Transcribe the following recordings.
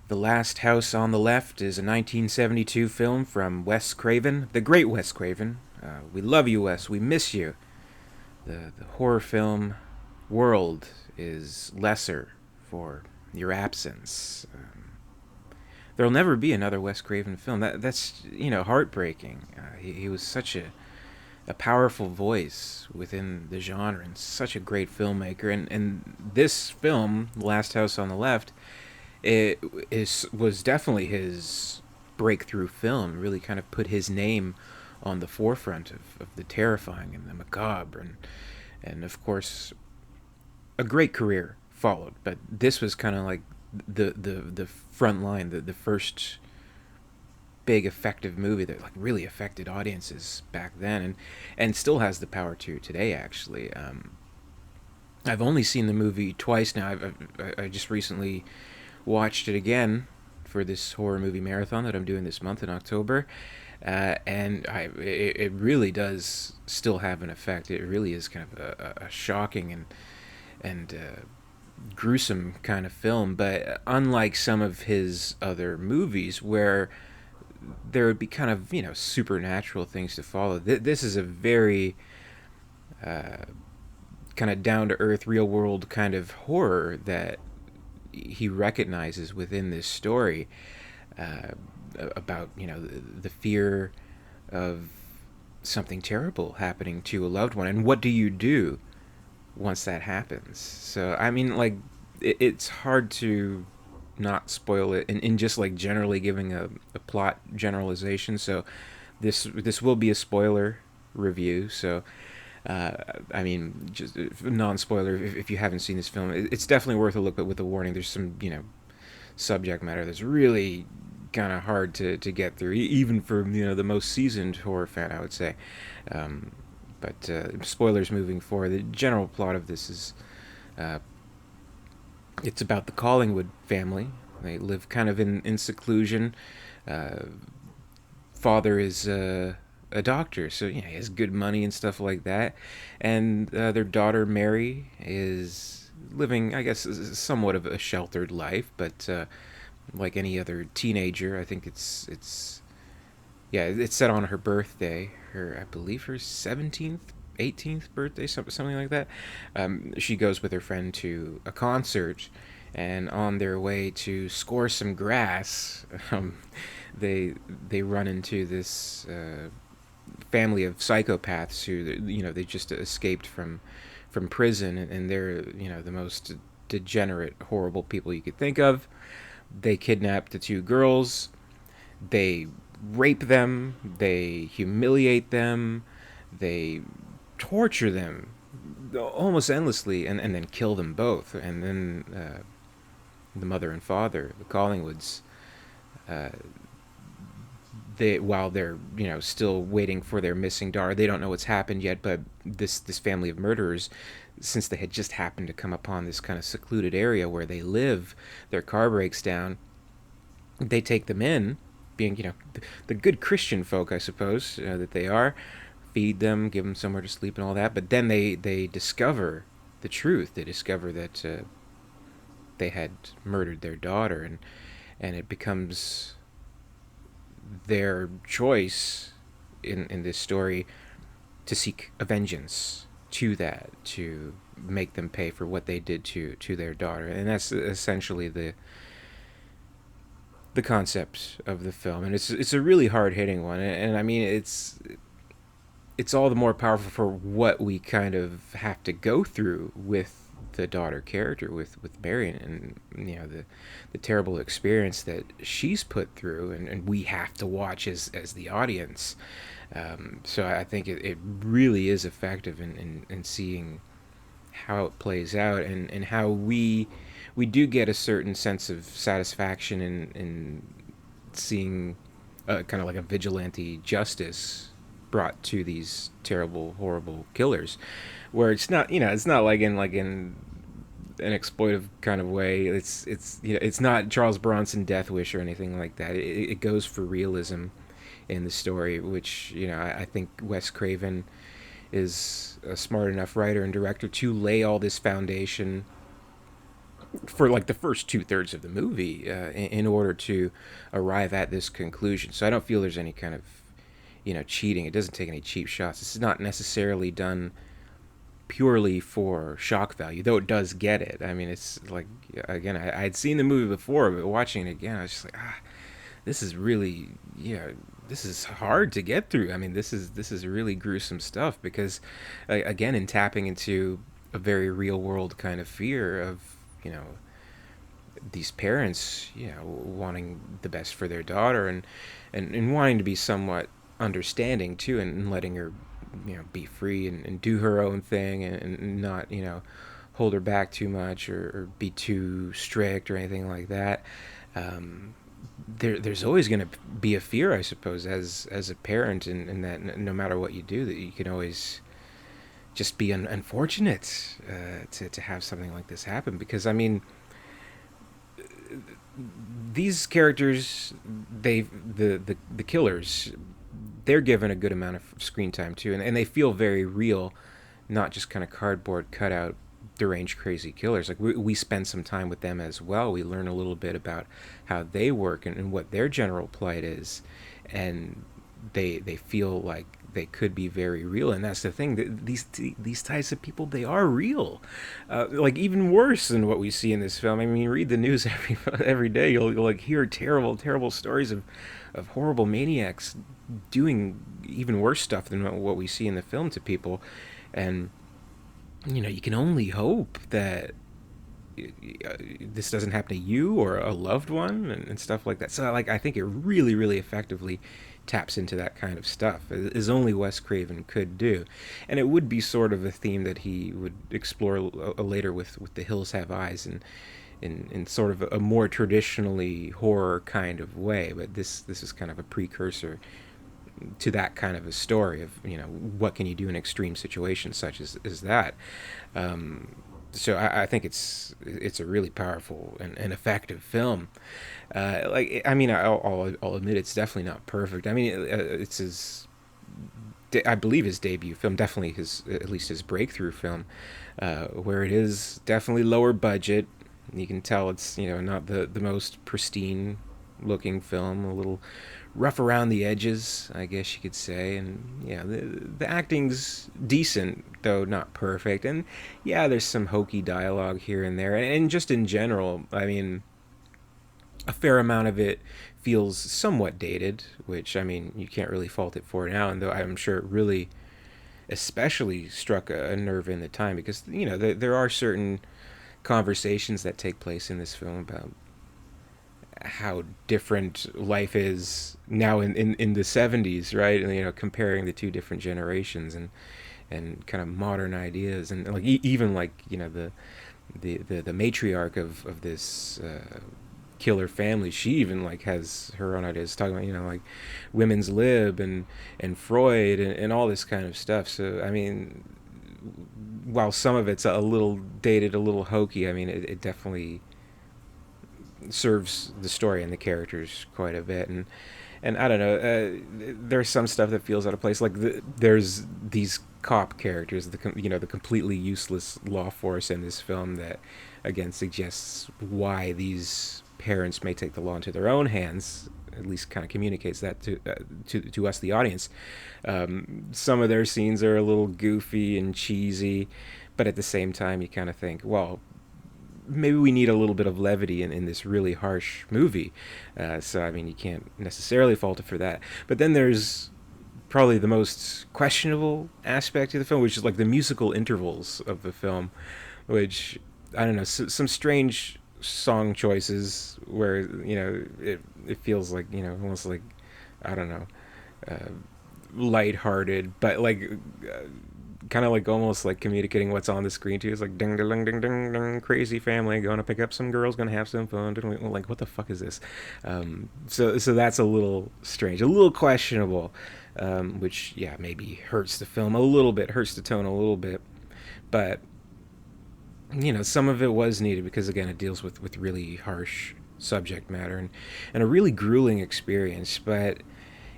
The Last House on the Left is a 1972 film from Wes Craven, the great Wes Craven. We love you, Wes. We miss you. The horror film world is lesser for your absence. There'll never be another Wes Craven film. That's heartbreaking. He was such a powerful voice within the genre and such a great filmmaker. And this film, Last House on the Left, it was definitely his breakthrough film. Really kind of put his name on the forefront of the terrifying and the macabre, and of course a great career followed. But this was kind of like the front line, the first big effective movie that like really affected audiences back then, and still has the power to today. Actually, I've only seen the movie twice now. I just recently watched it again for this horror movie marathon that I'm doing this month in October, and it really does still have an effect. It really is kind of a shocking and gruesome kind of film. But unlike some of his other movies, where there would be kind of supernatural things to follow, this is a very kind of down to earth, real world kind of horror that he recognizes within this story, uh, about the fear of something terrible happening to a loved one, and what do you do once that happens. So I mean, like, it's hard to not spoil it in just like generally giving a plot generalization. So this will be a spoiler review. So uh, I mean, just non-spoiler. If you haven't seen this film, it's definitely worth a look. But with a warning, there's some subject matter that's really kind of hard to get through, even for the most seasoned horror fan, I would say. Um, but spoilers moving forward. The general plot of this is uh, it's about the Collingwood family. They live kind of in seclusion. Uh, Father is a doctor, so he has good money and stuff like that. And their daughter Mary is living, I guess, somewhat of a sheltered life, but like any other teenager, I think it's yeah, it's set on her birthday, her, I believe, her 17th, 18th birthday, something like that. She goes with her friend to a concert, and on their way to score some grass, they run into this family of psychopaths who they just escaped from prison, and they're the most degenerate, horrible people you could think of. They kidnap the two girls. They rape them. They humiliate them. They torture them almost endlessly, and then kill them both. And then the mother and father, the Collingwoods, uh, they, while they're still waiting for their missing daughter, they don't know what's happened yet. But this family of murderers, since they had just happened to come upon this kind of secluded area where they live, their car breaks down. They take them in, being the good Christian folk, I suppose, that they are. Feed them, give them somewhere to sleep, and all that. But then they discover the truth. They discover that they had murdered their daughter, and it becomes their choice in this story to seek a vengeance to that, to make them pay for what they did to their daughter. And that's essentially the concept of the film. And it's a really hard hitting one, and I mean, it's all the more powerful for what we kind of have to go through with the daughter character, with Marion, and the terrible experience that she's put through, and we have to watch as the audience. So I think it really is effective in seeing how it plays out, and how we do get a certain sense of satisfaction in seeing kind of like a vigilante justice brought to these terrible, horrible killers, where it's not like in an exploitive kind of way. It's not Charles Bronson Death Wish or anything like that. It goes for realism in the story, which I think Wes Craven is a smart enough writer and director to lay all this foundation for like the first 2/3 of the movie in order to arrive at this conclusion. So I don't feel there's any kind of cheating. It doesn't take any cheap shots. This is not necessarily done purely for shock value, though it does get it. I mean, it's like, again, I had seen the movie before, but watching it again, I was just like, this is really, this is hard to get through. I mean, this is really gruesome stuff because, again, in tapping into a very real world kind of fear of, you know, these parents, wanting the best for their daughter and wanting to be somewhat understanding too, and letting her, be free and do her own thing and not, hold her back too much or be too strict or anything like that. Um, there's always going to be a fear, I suppose, as a parent, and that no matter what you do, that you can always just be unfortunate to have something like this happen. Because I mean, these characters, the killers, they're given a good amount of screen time too, and they feel very real, not just kind of cardboard cutout deranged crazy killers. Like we spend some time with them as well. We learn a little bit about how they work and what their general plight is, and they feel like they could be very real. And that's the thing, that these types of people, they are real, like even worse than what we see in this film. I mean, you read the news every day, you'll like hear terrible stories of horrible maniacs doing even worse stuff than what we see in the film to people. And you can only hope that this doesn't happen to you or a loved one, and stuff like that. So like, I think it really effectively taps into that kind of stuff, as only Wes Craven could do. And it would be sort of a theme that he would explore later with The Hills Have Eyes, and in sort of a more traditionally horror kind of way. But this is kind of a precursor to that kind of a story of, what can you do in extreme situations such as that. So I think it's a really powerful and effective film. Like, I mean, I'll admit it's definitely not perfect. I mean, it's his, I believe, his debut film, definitely his, at least his breakthrough film, where it is definitely lower budget. You can tell it's, not the most pristine looking film, a little rough around the edges, I guess you could say. And yeah, the acting's decent, though not perfect. And yeah, there's some hokey dialogue here and there. And just in general, I mean, a fair amount of it feels somewhat dated, which, I mean, you can't really fault it for now. And though I'm sure it really especially struck a nerve in the time, because, there are certain conversations that take place in this film about how different life is now in the 70s, right? And, comparing the two different generations, and kind of modern ideas, and like even like, the matriarch of this killer family, she even like has her own ideas, talking about, like women's lib and Freud and all this kind of stuff. So I mean, while some of it's a little dated, a little hokey, I mean, it definitely serves the story and the characters quite a bit. And I don't know, there's some stuff that feels out of place. Like there's these cop characters, the completely useless law force in this film, that again suggests why these parents may take the law into their own hands. At least kind of communicates that to us, the audience. Some of their scenes are a little goofy and cheesy, but at the same time, you kind of think, well, maybe we need a little bit of levity in this really harsh movie. So, I mean, you can't necessarily fault it for that. But then there's probably the most questionable aspect of the film, which is like the musical intervals of the film, which, I don't know, some strange song choices where, it feels like, almost like, I don't know, lighthearted, but like, kind of like almost like communicating what's on the screen too. It's like ding ding ding ding ding, crazy family going to pick up some girls, going to have some fun. Like, what the fuck is this? So that's a little strange, a little questionable, which yeah, maybe hurts the film a little bit, hurts the tone a little bit. But some of it was needed because, again, it deals with really harsh subject matter, and a really grueling experience. But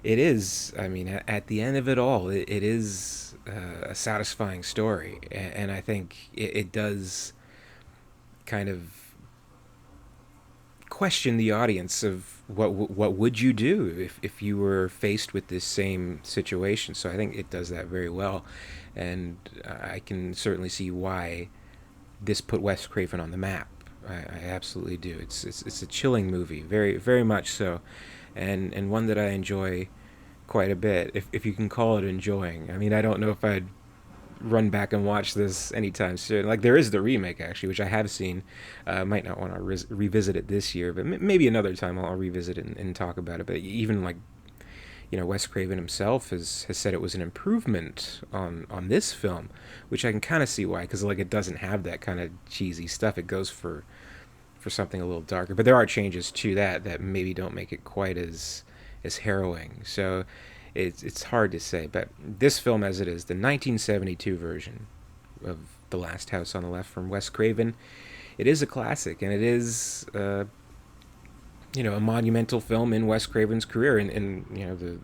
it is, I mean, at the end of it all, it is a satisfying story, and I think it does kind of question the audience of what would you do if you were faced with this same situation. So I think it does that very well, and I can certainly see why this put Wes Craven on the map. I absolutely do. It's a chilling movie, very much so, and one that I enjoy quite a bit, if you can call it enjoying. I mean, I don't know if I'd run back and watch this anytime soon. Like, there is the remake actually, which I have seen. Might not want to revisit it this year, but maybe another time I'll revisit it and talk about it. But even like, Wes Craven himself has said it was an improvement on this film, which I can kind of see why, because like it doesn't have that kind of cheesy stuff. It goes for something a little darker, but there are changes to that maybe don't make it quite as harrowing. So it's hard to say, but this film as it is, the 1972 version of The Last House on the Left from Wes Craven, it is a classic, and it is a monumental film in Wes Craven's career, and the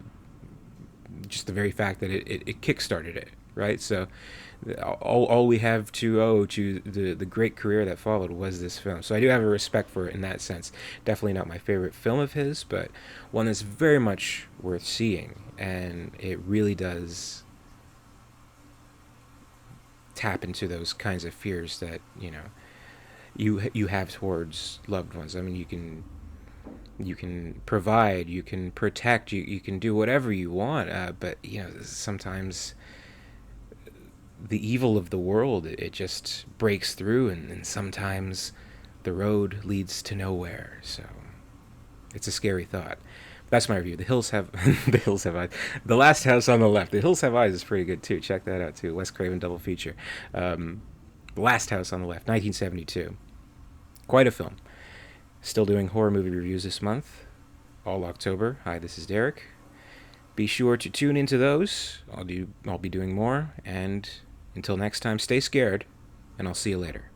just the very fact that it kickstarted it, right? So all we have to owe to the great career that followed was this film. So I do have a respect for it in that sense. Definitely not my favorite film of his, but one that's very much worth seeing, and it really does tap into those kinds of fears that you have towards loved ones. I mean, you can provide, you can protect, you can do whatever you want, but sometimes the evil of the world, it just breaks through, and sometimes the road leads to nowhere. So it's a scary thought. That's my review. The Hills Have The Hills Have Eyes. The Last House on the Left. The Hills Have Eyes is pretty good too. Check that out too. Wes Craven double feature. The Last House on the Left, 1972. Quite a film. Still doing horror movie reviews this month, all October. Hi, this is Derek. Be sure to tune into those. I'll be doing more, and until next time, stay scared, and I'll see you later.